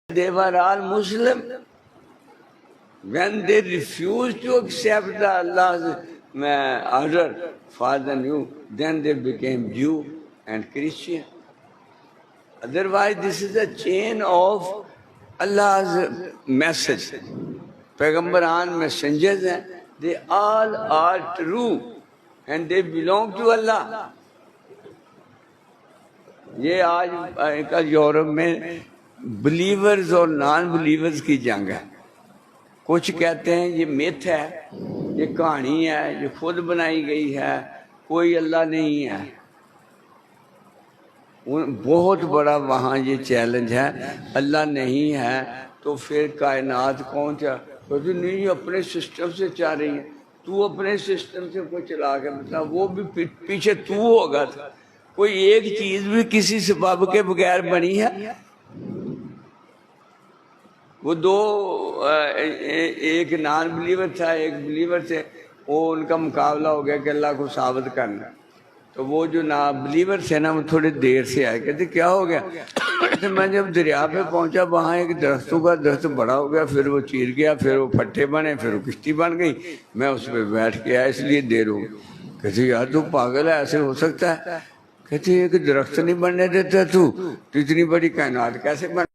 They were all Muslim. When they refused to accept the Allah's order for the new, then they became Jew and Christian. Otherwise, this is a chain of Allah's message. Payghambaran messengers ہیں, they all are true and they belong to Allah. یہ آج کل Europe میں believers اور non believers کی جنگ ہے. کچھ کہتے ہیں یہ میتھ ہے, یہ کہانی ہے, یہ خود بنائی گئی ہے, کوئی اللہ نہیں ہے. بہت بڑا وہاں یہ چیلنج ہے, اللہ نہیں ہے تو پھر کائنات کون چاہ کہتے نہیں اپنے سسٹم سے چاہ رہی ہے. تو اپنے سسٹم سے کوئی چلا کے بتا, وہ بھی پیچھے تو ہوگا. کوئی ایک چیز بھی کسی سبب کے بغیر بنی ہے؟ وہ دو, ایک نان بلیور تھا, ایک بلیور تھے, وہ ان کا مقابلہ ہو گیا کہ اللہ کو ثابت کرنا. تو وہ جو نان بلیور تھے نا, وہ تھوڑی دیر سے آئے. کہتے کیا ہو گیا؟ میں جب دریا پہ پہنچا, وہاں ایک درختوں کا درخت بڑا ہو گیا, پھر وہ چیر گیا, پھر وہ پھٹے بنے, پھر وہ کشتی بن گئی, میں اس پہ بیٹھ کے آیا, اس لیے دیر ہو گئی. کہتے یار تو پاگل ہے, ایسے ہو سکتا ہے؟ کہتے ایک درخت نہیں بننے دیتا تو اتنی بڑی کائنات کیسے بن